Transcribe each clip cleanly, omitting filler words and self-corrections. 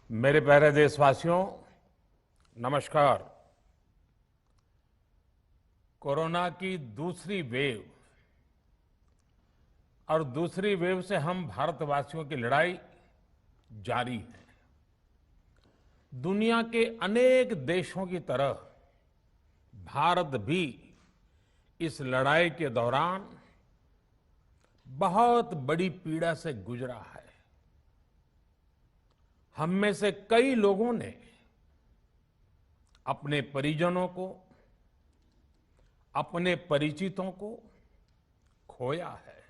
मेरे प्यारे देशवासियों, नमस्कार। कोरोना की दूसरी वेव और दूसरी वेव से हम भारतवासियों की लड़ाई जारी है। दुनिया के अनेक देशों की तरह भारत भी इस लड़ाई के दौरान बहुत बड़ी पीड़ा से गुजरा है। हम में से कई लोगों ने अपने परिजनों को, अपने परिचितों को खोया है।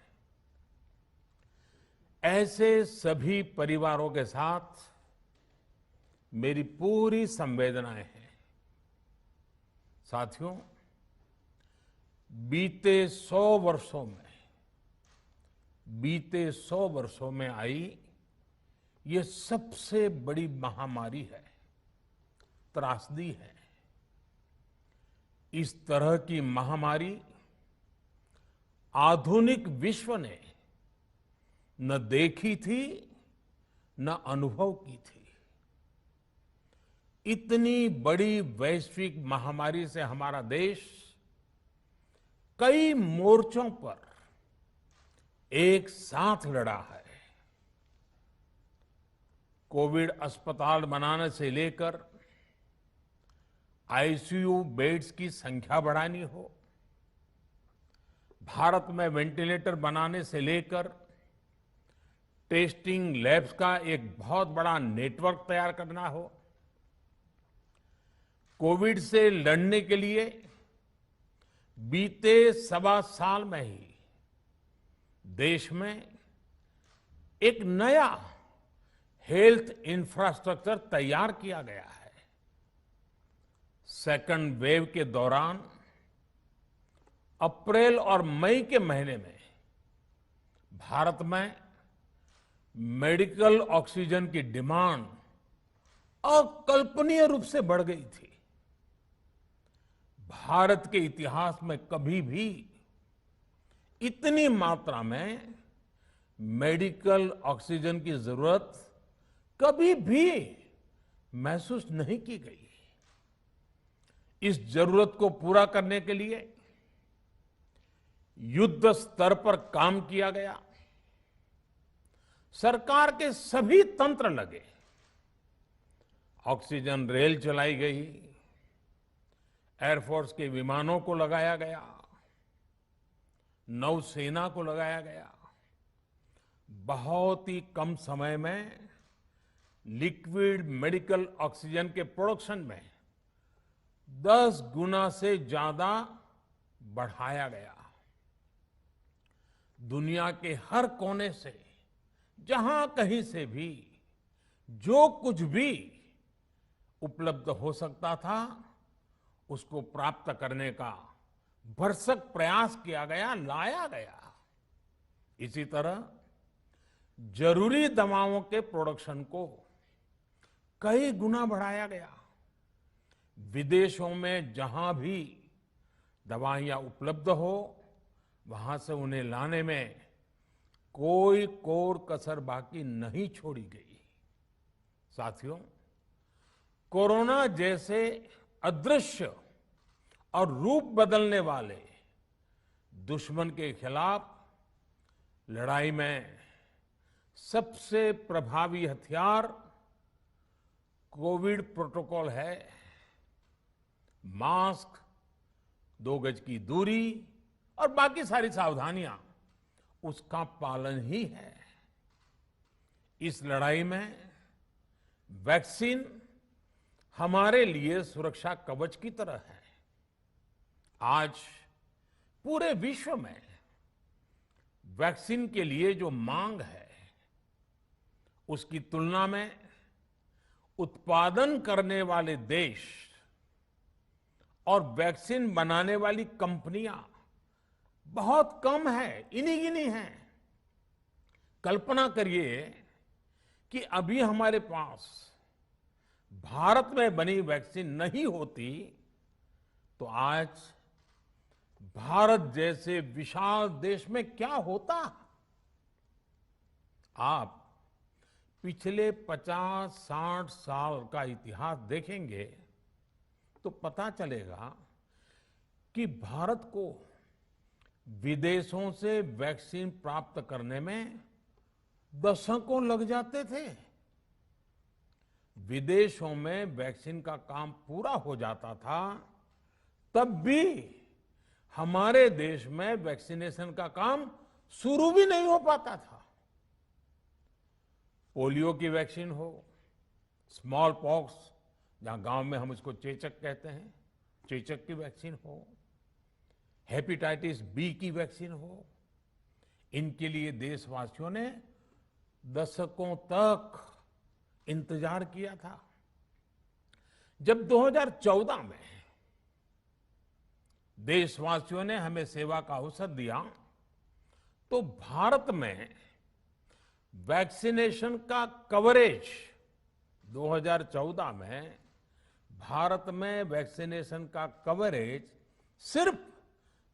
ऐसे सभी परिवारों के साथ मेरी पूरी संवेदनाएं हैं। साथियों, बीते 100 वर्षों में आई ये सबसे बड़ी महामारी है, त्रासदी है। इस तरह की महामारी आधुनिक विश्व ने न देखी थी, न अनुभव की थी। इतनी बड़ी वैश्विक महामारी से हमारा देश कई मोर्चों पर एक साथ लड़ा है। कोविड अस्पताल बनाने से लेकर आईसीयू बेड्स की संख्या बढ़ानी हो, भारत में वेंटिलेटर बनाने से लेकर टेस्टिंग लैब्स का एक बहुत बड़ा नेटवर्क तैयार करना हो, कोविड से लड़ने के लिए बीते 1.25 साल में ही देश में एक नया हेल्थ इंफ्रास्ट्रक्चर तैयार किया गया है। सेकंड वेव के दौरान अप्रैल और मई के महीने में भारत में मेडिकल ऑक्सीजन की डिमांड अकल्पनीय रूप से बढ़ गई थी। भारत के इतिहास में कभी भी इतनी मात्रा में मेडिकल ऑक्सीजन की जरूरत कभी भी महसूस नहीं की गई। इस जरूरत को पूरा करने के लिए युद्ध स्तर पर काम किया गया। सरकार के सभी तंत्र लगे। ऑक्सीजन रेल चलाई गई, एयरफोर्स के विमानों को लगाया गया, नौसेना को लगाया गया। बहुत ही कम समय में लिक्विड मेडिकल ऑक्सीजन के प्रोडक्शन में 10 गुना से ज्यादा बढ़ाया गया। दुनिया के हर कोने से, जहां कहीं से भी जो कुछ भी उपलब्ध हो सकता था, उसको प्राप्त करने का भरसक प्रयास किया गया, लाया गया। इसी तरह जरूरी दवाओं के प्रोडक्शन को कई गुना बढ़ाया गया। विदेशों में जहां भी दवाइयां उपलब्ध हो, वहां से उन्हें लाने में कोई कोर कसर बाकी नहीं छोड़ी गई। साथियों, कोरोना जैसे अदृश्य और रूप बदलने वाले दुश्मन के खिलाफ लड़ाई में सबसे प्रभावी हथियार कोविड प्रोटोकॉल है। मास्क, 2 गज की दूरी और बाकी सारी सावधानियां, उसका पालन ही है। इस लड़ाई में वैक्सीन हमारे लिए सुरक्षा कवच की तरह है। आज पूरे विश्व में वैक्सीन के लिए जो मांग है, उसकी तुलना में उत्पादन करने वाले देश और वैक्सीन बनाने वाली कंपनियां बहुत कम है, इन्हीं गिनी हैं। कल्पना करिए कि अभी हमारे पास भारत में बनी वैक्सीन नहीं होती तो आज भारत जैसे विशाल देश में क्या होता। आप पिछले 50-60 साल का इतिहास देखेंगे तो पता चलेगा कि भारत को विदेशों से वैक्सीन प्राप्त करने में दशकों लग जाते थे। विदेशों में वैक्सीन का काम पूरा हो जाता था, तब भी हमारे देश में वैक्सीनेशन का काम शुरू भी नहीं हो पाता था। पोलियो की वैक्सीन हो, स्मॉल पॉक्स, जहां गांव में हम उसको चेचक कहते हैं, चेचक की वैक्सीन हो, हेपेटाइटिस बी की वैक्सीन हो, इनके लिए देशवासियों ने दशकों तक इंतजार किया था। जब 2014 में देशवासियों ने हमें सेवा का अवसर दिया, तो भारत में वैक्सीनेशन का कवरेज 2014 में भारत में वैक्सीनेशन का कवरेज सिर्फ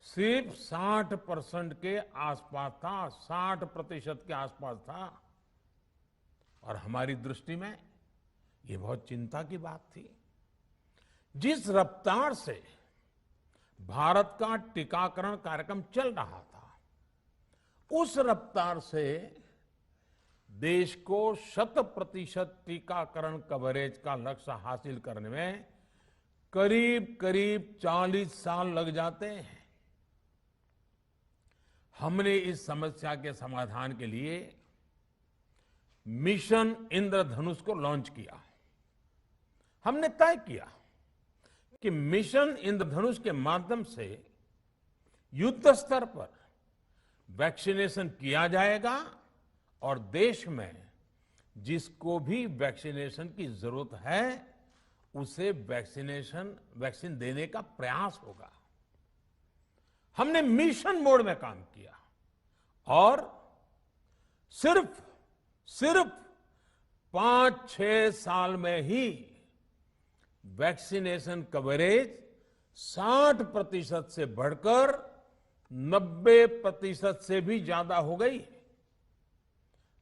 60% के आसपास था, 60% के आसपास था। और हमारी दृष्टि में ये बहुत चिंता की बात थी। जिस रफ्तार से भारत का टीकाकरण कार्यक्रम चल रहा था, उस रफ्तार से देश को 100% टीकाकरण कवरेज का लक्ष्य हासिल करने में करीब करीब 40 साल लग जाते हैं। हमने इस समस्या के समाधान के लिए मिशन इंद्रधनुष को लॉन्च किया। हमने तय किया कि मिशन इंद्रधनुष के माध्यम से युद्ध स्तर पर वैक्सीनेशन किया जाएगा और देश में जिसको भी वैक्सीनेशन की जरूरत है उसे वैक्सीन देने का प्रयास होगा। हमने मिशन मोड में काम किया और सिर्फ 5-6 साल में ही वैक्सीनेशन कवरेज 60% से बढ़कर 90% से भी ज्यादा हो गई।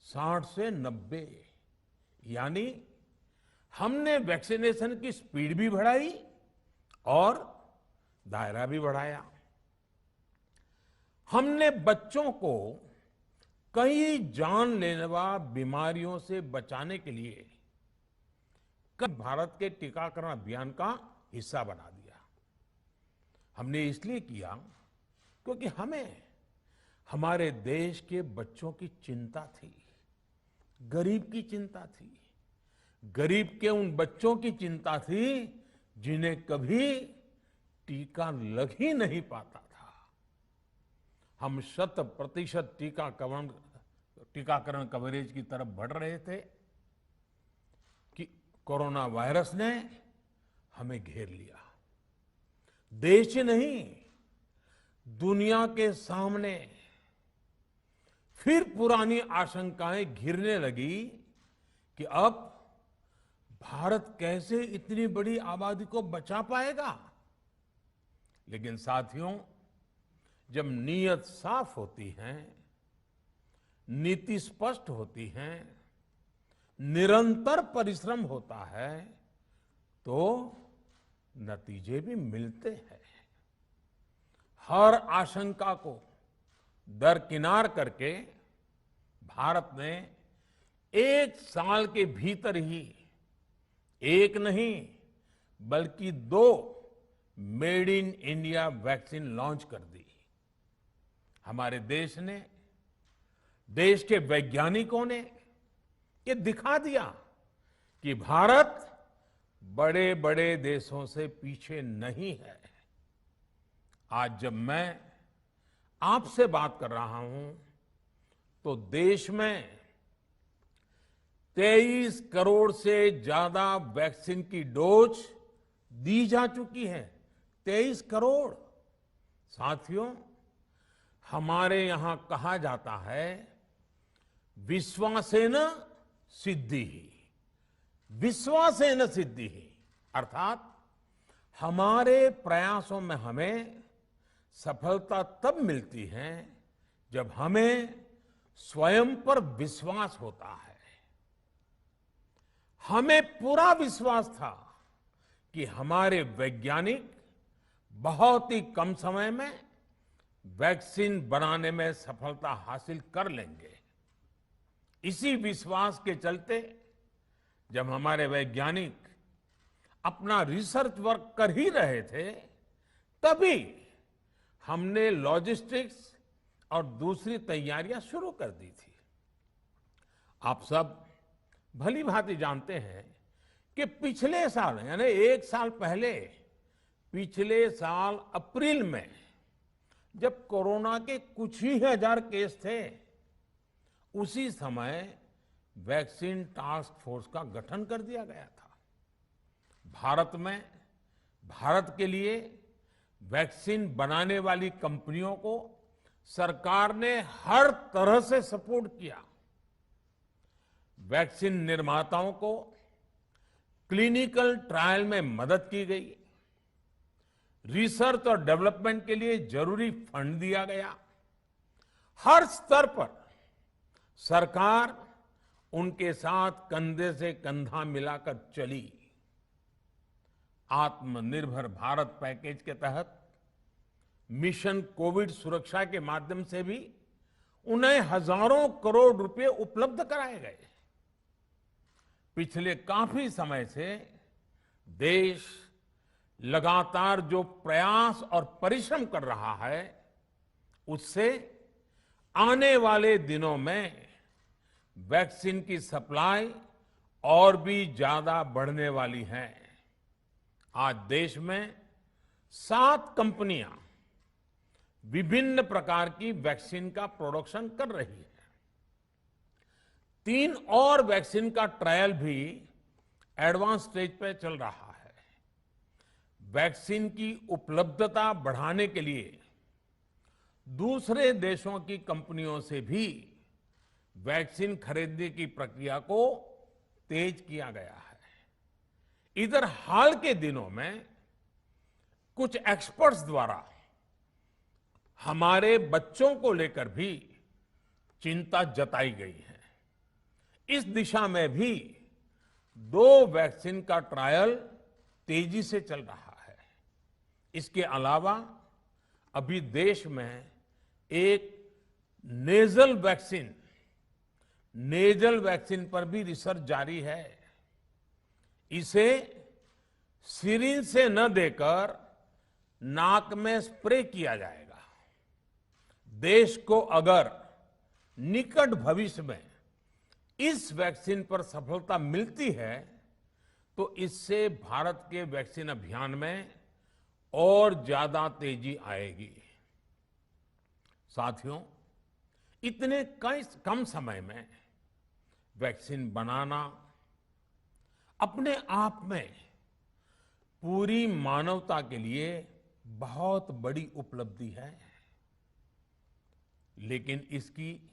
60 से 90, यानी हमने वैक्सीनेशन की स्पीड भी बढ़ाई और दायरा भी बढ़ाया। हमने बच्चों को कई जानलेवा बीमारियों से बचाने के लिए भारत के टीकाकरण अभियान का हिस्सा बना दिया। हमने इसलिए किया क्योंकि हमें हमारे देश के बच्चों की चिंता थी, गरीब की चिंता थी, गरीब के उन बच्चों की चिंता थी जिन्हें कभी टीका लग ही नहीं पाता था। हम 100% टीकाकरण कवरेज की तरफ बढ़ रहे थे कि कोरोना वायरस ने हमें घेर लिया। देश ही नहीं, दुनिया के सामने फिर पुरानी आशंकाएं घिरने लगी कि अब भारत कैसे इतनी बड़ी आबादी को बचा पाएगा। लेकिन साथियों, जब नीयत साफ होती है, नीति स्पष्ट होती है, निरंतर परिश्रम होता है, तो नतीजे भी मिलते हैं। हर आशंका को दरकिनार करके भारत ने 1 साल के भीतर ही एक नहीं बल्कि 2 made in India vaccine launch कर दी। हमारे देश ने, देश के वैज्ञानिकों ने ये दिखा दिया कि भारत बड़े बड़े देशों से पीछे नहीं है। आज जब मैं आपसे बात कर रहा हूं तो देश में 23 करोड़ से ज्यादा वैक्सीन की डोज दी जा चुकी है। 23 करोड़। साथियों, हमारे यहां कहा जाता है, विश्वासेन सिद्धिः, विश्वासेन सिद्धिः, अर्थात हमारे प्रयासों में हमें सफलता तब मिलती है जब हमें स्वयं पर विश्वास होता है। हमें पूरा विश्वास था कि हमारे वैज्ञानिक बहुत ही कम समय में वैक्सीन बनाने में सफलता हासिल कर लेंगे। इसी विश्वास के चलते जब हमारे वैज्ञानिक अपना रिसर्च वर्क कर ही रहे थे, तभी हमने लॉजिस्टिक्स और दूसरी तैयारियां शुरू कर दी थी। आप सब भली भांति जानते हैं कि पिछले साल यानी एक साल पहले, पिछले साल अप्रैल में जब कोरोना के कुछ ही हजार केस थे, उसी समय वैक्सीन टास्क फोर्स का गठन कर दिया गया था। भारत के लिए वैक्सीन बनाने वाली कंपनियों को सरकार ने हर तरह से सपोर्ट किया। वैक्सीन निर्माताओं को क्लिनिकल ट्रायल में मदद की गई। रिसर्च और डेवलपमेंट के लिए जरूरी फंड दिया गया। हर स्तर पर सरकार उनके साथ कंधे से कंधा मिलाकर चली। आत्मनिर्भर भारत पैकेज के तहत मिशन कोविड सुरक्षा के माध्यम से भी उन्हें हजारों करोड़ रुपए उपलब्ध कराए गए। पिछले काफी समय से देश लगातार जो प्रयास और परिश्रम कर रहा है, उससे आने वाले दिनों में वैक्सीन की सप्लाई और भी ज्यादा बढ़ने वाली है। आज देश में 7 कंपनियां विभिन्न प्रकार की वैक्सीन का प्रोडक्शन कर रही है। 3 और वैक्सीन का ट्रायल भी एडवांस स्टेज पे चल रहा है। वैक्सीन की उपलब्धता बढ़ाने के लिए दूसरे देशों की कंपनियों से भी वैक्सीन खरीदने की प्रक्रिया को तेज किया गया है। इधर हाल के दिनों में कुछ एक्सपर्ट्स द्वारा हमारे बच्चों को लेकर भी चिंता जताई गई है। इस दिशा में भी 2 वैक्सीन का ट्रायल तेजी से चल रहा है। इसके अलावा अभी देश में एक नेजल वैक्सीन पर भी रिसर्च जारी है। इसे सिरिंज से न देकर नाक में स्प्रे किया जाएगा। देश को अगर निकट भविष्य में इस वैक्सीन पर सफलता मिलती है, तो इससे भारत के वैक्सीन अभियान में और ज्यादा तेजी आएगी। साथियों, इतने कम समय में वैक्सीन बनाना अपने आप में पूरी मानवता के लिए बहुत बड़ी उपलब्धि है, लेकिन इसकी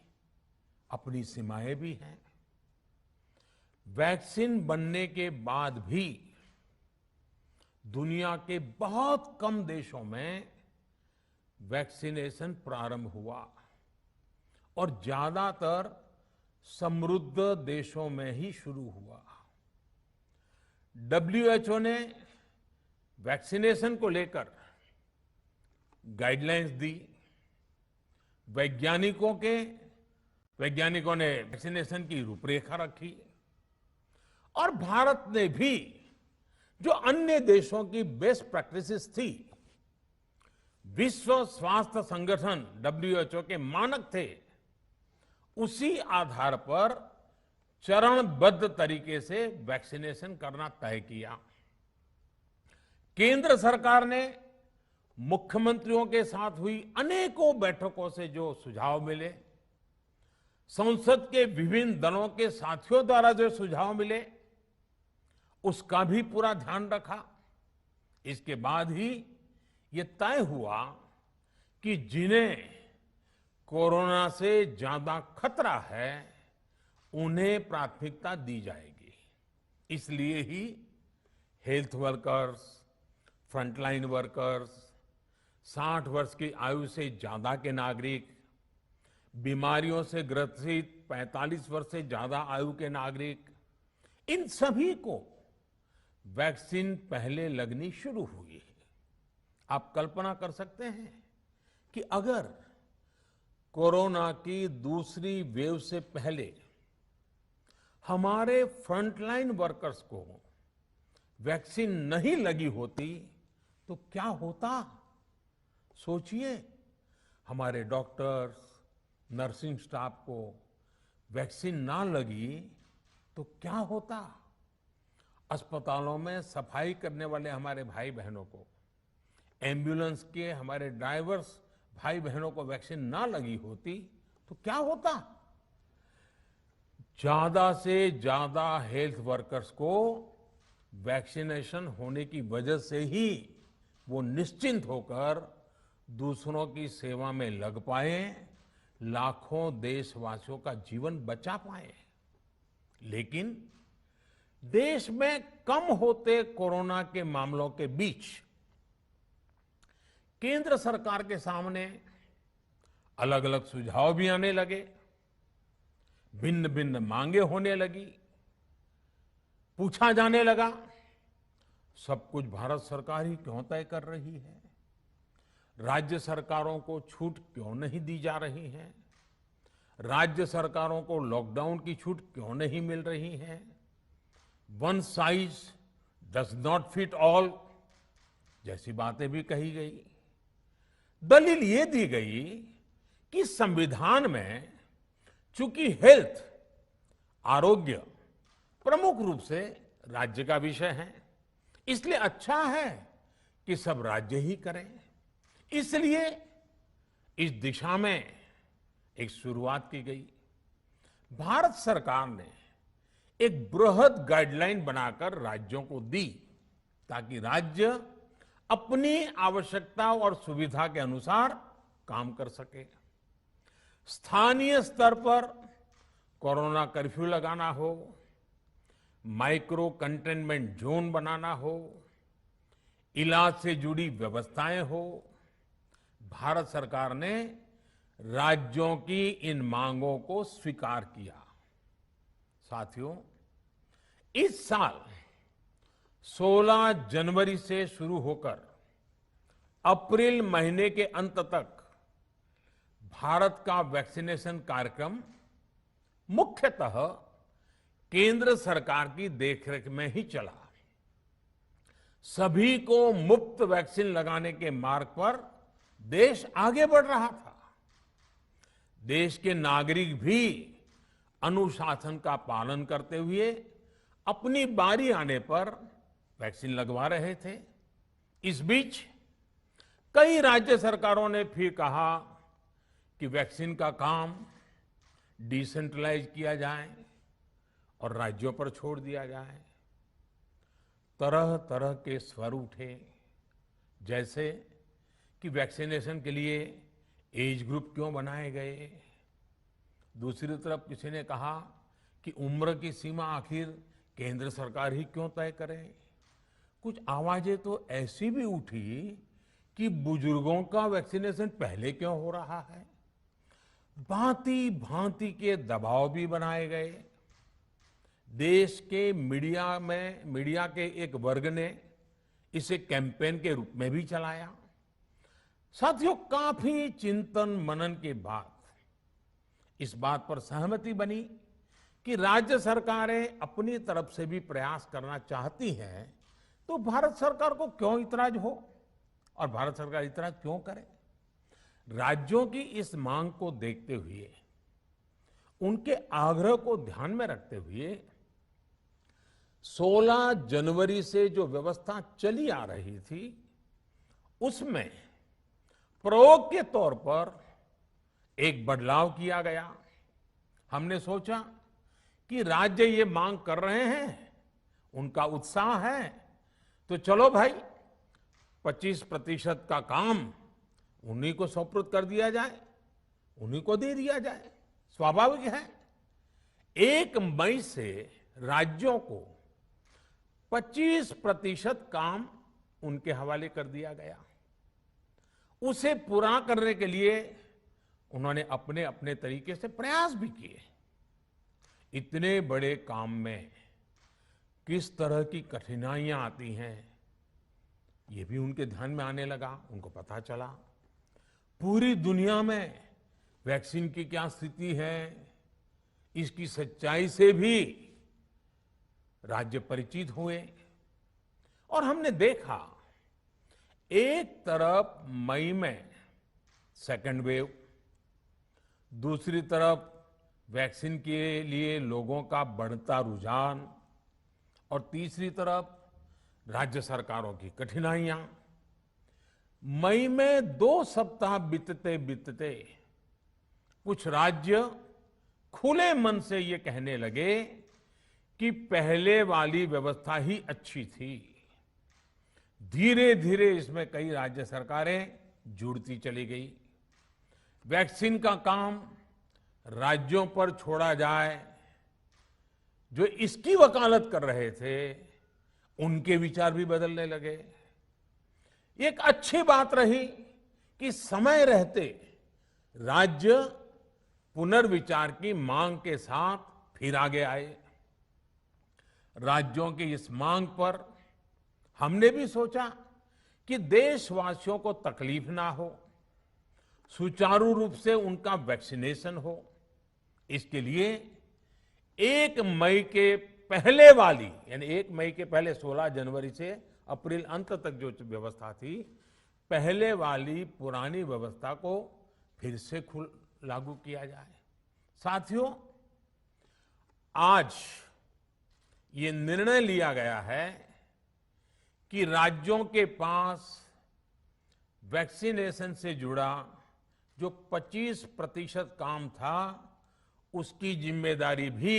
अपनी सीमाएं भी हैं। वैक्सीन बनने के बाद भी दुनिया के बहुत कम देशों में वैक्सीनेशन प्रारंभ हुआ और ज्यादातर समृद्ध देशों में ही शुरू हुआ। WHO ने वैक्सीनेशन को लेकर गाइडलाइंस दी। वैज्ञानिकों ने वैक्सीनेशन की रूपरेखा रखी और भारत ने भी जो अन्य देशों की बेस्ट प्रैक्टिसेस थी, विश्व स्वास्थ्य संगठन WHO के मानक थे, उसी आधार पर चरणबद्ध तरीके से वैक्सीनेशन करना तय किया। केंद्र सरकार ने मुख्यमंत्रियों के साथ हुई अनेकों बैठकों से जो सुझाव मिले, संसद के विभिन्न दलों के साथियों द्वारा जो सुझाव मिले, उसका भी पूरा ध्यान रखा। इसके बाद ही ये तय हुआ कि जिन्हें कोरोना से ज्यादा खतरा है, उन्हें प्राथमिकता दी जाएगी। इसलिए ही हेल्थ वर्कर्स, फ्रंटलाइन वर्कर्स, 60 वर्ष की आयु से ज्यादा के नागरिक, बीमारियों से ग्रसित 45 वर्ष से ज्यादा आयु के नागरिक, इन सभी को वैक्सीन पहले लगनी शुरू हुई है। आप कल्पना कर सकते हैं कि अगर कोरोना की दूसरी वेव से पहले हमारे फ्रंटलाइन वर्कर्स को वैक्सीन नहीं लगी होती तो क्या होता। सोचिए, हमारे डॉक्टर्स, नर्सिंग स्टाफ को वैक्सीन ना लगी तो क्या होता। अस्पतालों में सफाई करने वाले हमारे भाई बहनों को, एम्बुलेंस के हमारे ड्राइवर्स भाई बहनों को वैक्सीन ना लगी होती तो क्या होता। ज्यादा से ज्यादा हेल्थ वर्कर्स को वैक्सीनेशन होने की वजह से ही वो निश्चिंत होकर दूसरों की सेवा में लग पाए, लाखों देशवासियों का जीवन बचा पाए। लेकिन देश में कम होते कोरोना के मामलों के बीच केंद्र सरकार के सामने अलग अलग सुझाव भी आने लगे, भिन्न भिन्न मांगे होने लगी। पूछा जाने लगा, सब कुछ भारत सरकार ही क्यों तय कर रही है, राज्य सरकारों को छूट क्यों नहीं दी जा रही है, राज्य सरकारों को लॉकडाउन की छूट क्यों नहीं मिल रही है। One size does not fit all जैसी बातें भी कही गई। दलील ये दी गई कि संविधान में चूंकि हेल्थ, आरोग्य प्रमुख रूप से राज्य का विषय है, इसलिए अच्छा है कि सब राज्य ही करें। इसलिए इस दिशा में एक शुरुआत की गई। भारत सरकार ने एक बृहद गाइडलाइन बनाकर राज्यों को दी ताकि राज्य अपनी आवश्यकता और सुविधा के अनुसार काम कर सके। स्थानीय स्तर पर कोरोना कर्फ्यू लगाना हो, माइक्रो कंटेनमेंट जोन बनाना हो, इलाज से जुड़ी व्यवस्थाएं हो, भारत सरकार ने राज्यों की इन मांगों को स्वीकार किया। साथियों, इस साल 16 जनवरी से शुरू होकर अप्रैल महीने के अंत तक भारत का वैक्सीनेशन कार्यक्रम मुख्यतः केंद्र सरकार की देखरेख में ही चला। सभी को मुफ्त वैक्सीन लगाने के मार्ग पर देश आगे बढ़ रहा था। देश के नागरिक भी अनुशासन का पालन करते हुए अपनी बारी आने पर वैक्सीन लगवा रहे थे। इस बीच कई राज्य सरकारों ने फिर कहा कि वैक्सीन का काम डिसेंट्रलाइज किया जाए और राज्यों पर छोड़ दिया जाए। तरह तरह के स्वर उठे, जैसे कि वैक्सीनेशन के लिए एज ग्रुप क्यों बनाए गए। दूसरी तरफ किसी ने कहा कि उम्र की सीमा आखिर केंद्र सरकार ही क्यों तय करे। कुछ आवाजें तो ऐसी भी उठी कि बुजुर्गों का वैक्सीनेशन पहले क्यों हो रहा है। भांति भांति के दबाव भी बनाए गए। देश के मीडिया के एक वर्ग ने इसे कैंपेन के रूप में भी चलाया। साथियों, काफी चिंतन मनन के बाद इस बात पर सहमति बनी कि राज्य सरकारें अपनी तरफ से भी प्रयास करना चाहती हैं, तो भारत सरकार को क्यों इतराज हो और भारत सरकार इतराज क्यों करे। राज्यों की इस मांग को देखते हुए, उनके आग्रह को ध्यान में रखते हुए 16 जनवरी से जो व्यवस्था चली आ रही थी, उसमें प्रयोग के तौर पर एक बदलाव किया गया। हमने सोचा कि राज्य ये मांग कर रहे हैं, उनका उत्साह है, तो चलो भाई 25% का काम उन्हीं को सुपुर्द कर दिया जाए, उन्हीं को दे दिया जाए। स्वाभाविक है 1 मई से राज्यों को 25% काम उनके हवाले कर दिया गया। उसे पूरा करने के लिए उन्होंने अपने अपने तरीके से प्रयास भी किए। इतने बड़े काम में किस तरह की कठिनाइयां आती हैं, ये भी उनके ध्यान में आने लगा। उनको पता चला पूरी दुनिया में वैक्सीन की क्या स्थिति है, इसकी सच्चाई से भी राज्य परिचित हुए। और हमने देखा एक तरफ मई में सेकेंड वेव, दूसरी तरफ वैक्सीन के लिए लोगों का बढ़ता रुझान, और तीसरी तरफ राज्य सरकारों की कठिनाइयां। मई में 2 सप्ताह बीतते बीतते कुछ राज्य खुले मन से ये कहने लगे कि पहले वाली व्यवस्था ही अच्छी थी। धीरे धीरे इसमें कई राज्य सरकारें जुड़ती चली गई। वैक्सीन का काम राज्यों पर छोड़ा जाए, जो इसकी वकालत कर रहे थे उनके विचार भी बदलने लगे। एक अच्छी बात रही कि समय रहते राज्य पुनर्विचार की मांग के साथ फिर आगे आए। राज्यों की इस मांग पर हमने भी सोचा कि देशवासियों को तकलीफ ना हो, सुचारू रूप से उनका वैक्सीनेशन हो। इसके लिए 1 मई के पहले वाली, यानी 1 मई के पहले 16 जनवरी से अप्रैल अंत तक जो व्यवस्था थी, पहले वाली पुरानी व्यवस्था को फिर से लागू किया जाए। साथियों, आज ये निर्णय लिया गया है कि राज्यों के पास वैक्सीनेशन से जुड़ा जो 25% काम था, उसकी जिम्मेदारी भी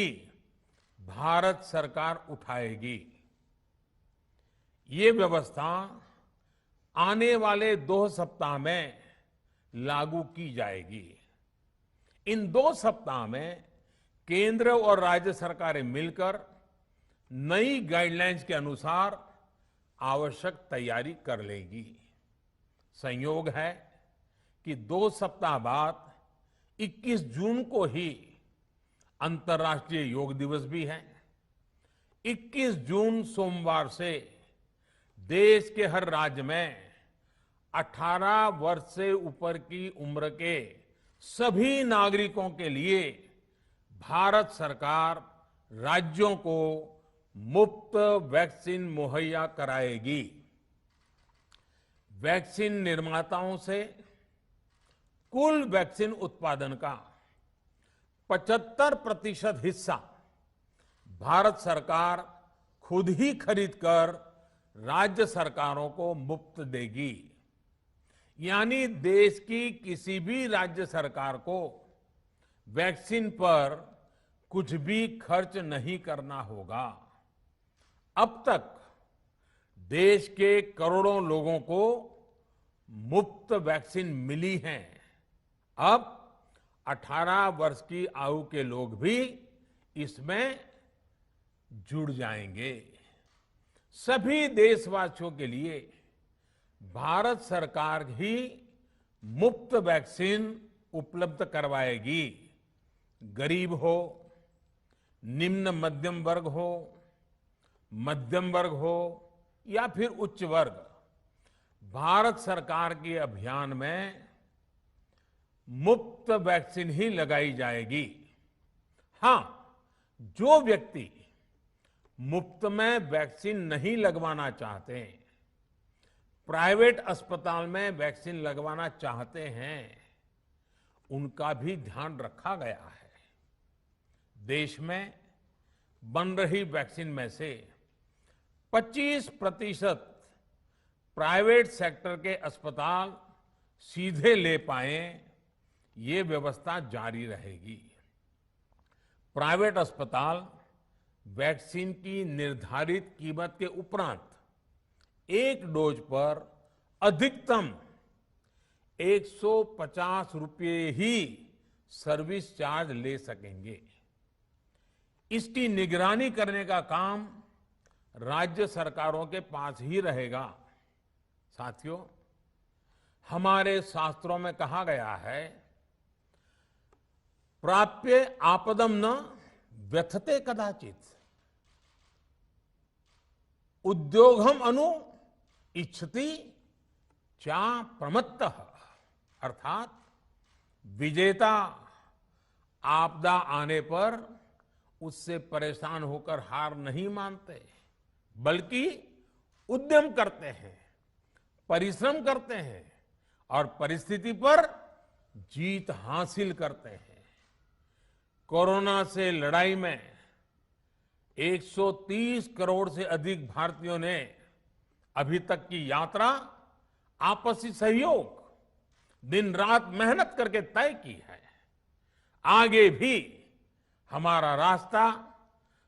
भारत सरकार उठाएगी। ये व्यवस्था आने वाले 2 सप्ताह में लागू की जाएगी। इन 2 सप्ताह में केंद्र और राज्य सरकारें मिलकर नई गाइडलाइंस के अनुसार आवश्यक तैयारी कर लेंगी। संयोग है कि 2 सप्ताह बाद 21 जून को ही अंतर्राष्ट्रीय योग दिवस भी है। 21 जून सोमवार से देश के हर राज्य में 18 वर्ष से ऊपर की उम्र के सभी नागरिकों के लिए भारत सरकार राज्यों को मुफ्त वैक्सीन मुहैया कराएगी। वैक्सीन निर्माताओं से कुल वैक्सीन उत्पादन का 75% हिस्सा भारत सरकार खुद ही खरीदकर राज्य सरकारों को मुफ्त देगी। यानी देश की किसी भी राज्य सरकार को वैक्सीन पर कुछ भी खर्च नहीं करना होगा। अब तक देश के करोड़ों लोगों को मुफ्त वैक्सीन मिली है। अब 18 वर्ष की आयु के लोग भी इसमें जुड़ जाएंगे। सभी देशवासियों के लिए भारत सरकार ही मुफ्त वैक्सीन उपलब्ध करवाएगी। गरीब हो, निम्न मध्यम वर्ग हो, मध्यम वर्ग हो या फिर उच्च वर्ग, भारत सरकार के अभियान में मुफ्त वैक्सीन ही लगाई जाएगी। हां, जो व्यक्ति मुफ्त में वैक्सीन नहीं लगवाना चाहते, प्राइवेट अस्पताल में वैक्सीन लगवाना चाहते हैं, उनका भी ध्यान रखा गया है। देश में बन रही वैक्सीन में से 25% प्राइवेट सेक्टर के अस्पताल सीधे ले पाए, ये व्यवस्था जारी रहेगी। प्राइवेट अस्पताल वैक्सीन की निर्धारित कीमत के उपरांत एक डोज पर अधिकतम 150 रुपये ही सर्विस चार्ज ले सकेंगे। इसकी निगरानी करने का काम राज्य सरकारों के पास ही रहेगा। साथियों, हमारे शास्त्रों में कहा गया है, प्राप्य आपदम न व्यथते कदाचित। उद्योगम अनु इच्छति चा प्रमत्तः, अर्थात विजेता आपदा आने पर उससे परेशान होकर हार नहीं मानते, बल्कि उद्यम करते हैं, परिश्रम करते हैं और परिस्थिति पर जीत हासिल करते हैं। कोरोना से लड़ाई में 130 करोड़ से अधिक भारतीयों ने अभी तक की यात्रा आपसी सहयोग, दिन रात मेहनत करके तय की है। आगे भी हमारा रास्ता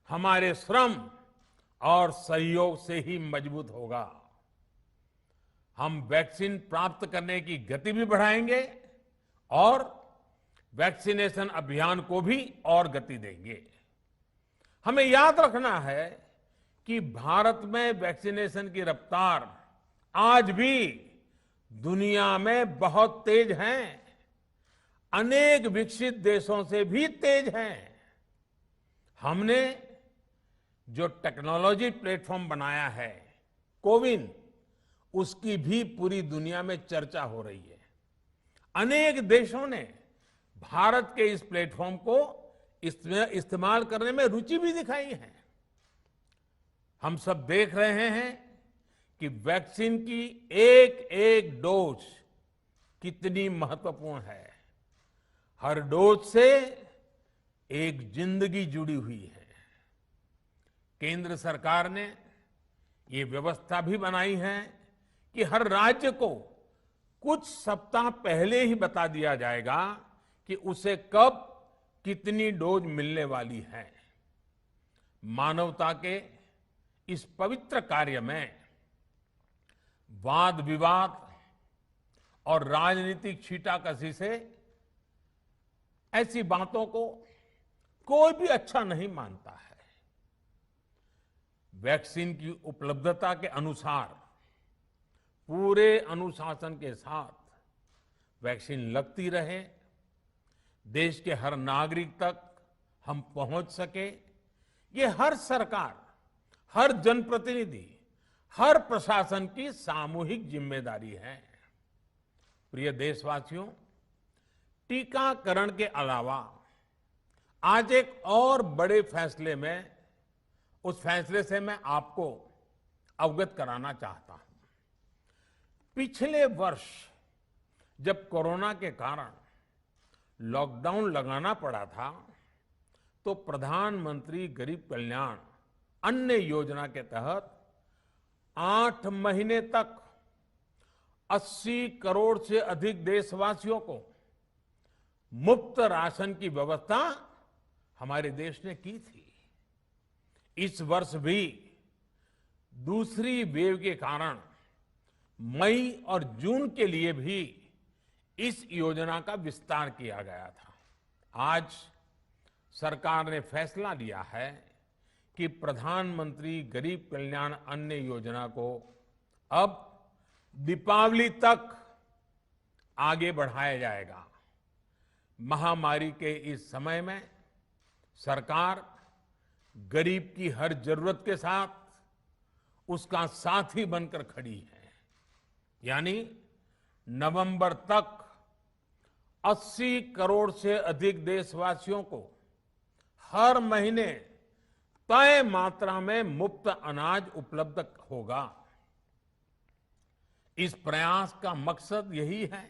हमारे श्रम और सहयोग से ही मजबूत होगा। हम वैक्सीन प्राप्त करने की गति भी बढ़ाएंगे और वैक्सीनेशन अभियान को भी और गति देंगे। हमें याद रखना है कि भारत में वैक्सीनेशन की रफ्तार आज भी दुनिया में बहुत तेज है, अनेक विकसित देशों से भी तेज है। हमने जो टेक्नोलॉजी प्लेटफॉर्म बनाया है कोविन, उसकी भी पूरी दुनिया में चर्चा हो रही है। अनेक देशों ने भारत के इस प्लेटफॉर्म को इस्तेमाल करने में रुचि भी दिखाई है। हम सब देख रहे हैं कि वैक्सीन की एक एक डोज कितनी महत्वपूर्ण है। हर डोज से एक जिंदगी जुड़ी हुई है। केंद्र सरकार ने ये व्यवस्था भी बनाई है कि हर राज्य को कुछ सप्ताह पहले ही बता दिया जाएगा कि उसे कब कितनी डोज मिलने वाली है। मानवता के इस पवित्र कार्य में वाद विवाद और राजनीतिक छींटाकशी से ऐसी बातों को कोई भी अच्छा नहीं मानता है। वैक्सीन की उपलब्धता के अनुसार पूरे अनुशासन के साथ वैक्सीन लगती रहे, देश के हर नागरिक तक हम पहुंच सके, ये हर सरकार, हर जनप्रतिनिधि, हर प्रशासन की सामूहिक जिम्मेदारी है। प्रिय देशवासियों, टीकाकरण के अलावा आज एक और बड़े फैसले में, उस फैसले से मैं आपको अवगत कराना चाहता हूं। पिछले वर्ष जब कोरोना के कारण लॉकडाउन लगाना पड़ा था, तो प्रधानमंत्री गरीब कल्याण अन्न योजना के तहत 8 महीने तक 80 करोड़ से अधिक देशवासियों को मुफ्त राशन की व्यवस्था हमारे देश ने की थी। इस वर्ष भी दूसरी वेव के कारण मई और जून के लिए भी इस योजना का विस्तार किया गया था। आज सरकार ने फैसला लिया है कि प्रधानमंत्री गरीब कल्याण अन्न योजना को अब दीपावली तक आगे बढ़ाया जाएगा। महामारी के इस समय में सरकार गरीब की हर जरूरत के साथ उसका साथी बनकर खड़ी है। यानी नवंबर तक 80 करोड़ से अधिक देशवासियों को हर महीने तय मात्रा में मुफ्त अनाज उपलब्ध होगा। इस प्रयास का मकसद यही है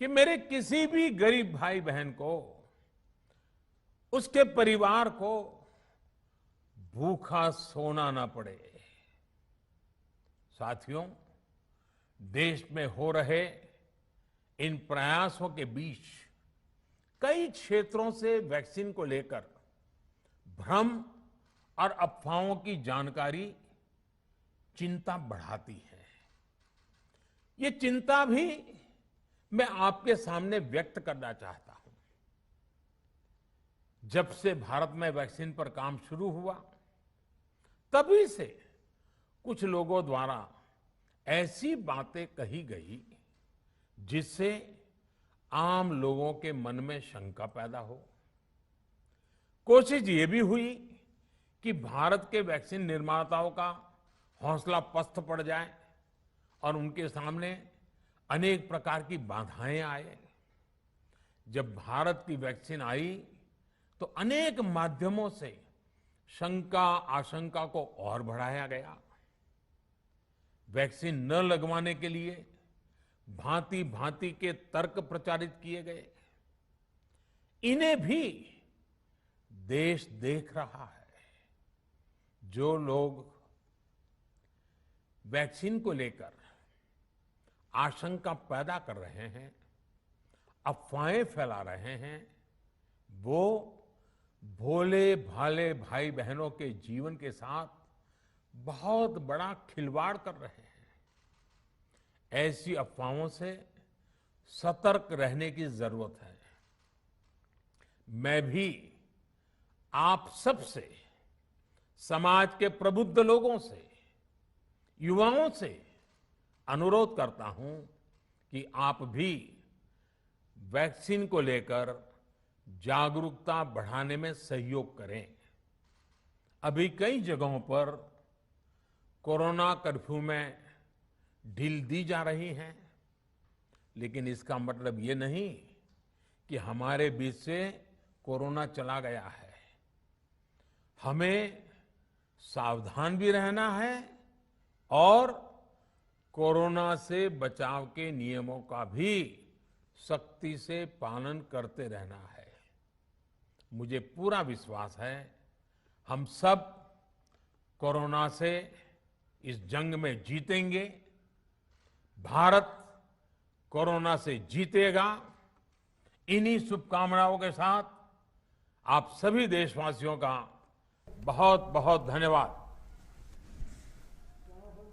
कि मेरे किसी भी गरीब भाई बहन को, उसके परिवार को भूखा सोना ना पड़े। साथियों, देश में हो रहे इन प्रयासों के बीच कई क्षेत्रों से वैक्सीन को लेकर भ्रम और अफवाहों की जानकारी चिंता बढ़ाती है। ये चिंता भी मैं आपके सामने व्यक्त करना चाहता हूं। जब से भारत में वैक्सीन पर काम शुरू हुआ, तभी से कुछ लोगों द्वारा ऐसी बातें कही गई जिससे आम लोगों के मन में शंका पैदा हो। कोशिश ये भी हुई कि भारत के वैक्सीन निर्माताओं का हौसला पस्त पड़ जाए और उनके सामने अनेक प्रकार की बाधाएं आए। जब भारत की वैक्सीन आई तो अनेक माध्यमों से शंका आशंका को और बढ़ाया गया। वैक्सीन न लगवाने के लिए भांति भांति के तर्क प्रचारित किए गए। इन्हें भी देश देख रहा है। जो लोग वैक्सीन को लेकर आशंका पैदा कर रहे हैं, अफवाहें फैला रहे हैं, वो भोले भाले भाई बहनों के जीवन के साथ बहुत बड़ा खिलवाड़ कर रहे हैं। ऐसी अफवाहों से सतर्क रहने की जरूरत है। मैं भी आप सबसे, समाज के प्रबुद्ध लोगों से, युवाओं से अनुरोध करता हूं कि आप भी वैक्सीन को लेकर जागरूकता बढ़ाने में सहयोग करें। अभी कई जगहों पर कोरोना कर्फ्यू में ढील दी जा रही है, लेकिन इसका मतलब ये नहीं कि हमारे बीच से कोरोना चला गया है। हमें सावधान भी रहना है और कोरोना से बचाव के नियमों का भी सख्ती से पालन करते रहना है। मुझे पूरा विश्वास है हम सब कोरोना से इस जंग में जीतेंगे। भारत कोरोना से जीतेगा। इन्हीं शुभकामनाओं के साथ आप सभी देशवासियों का बहुत बहुत धन्यवाद।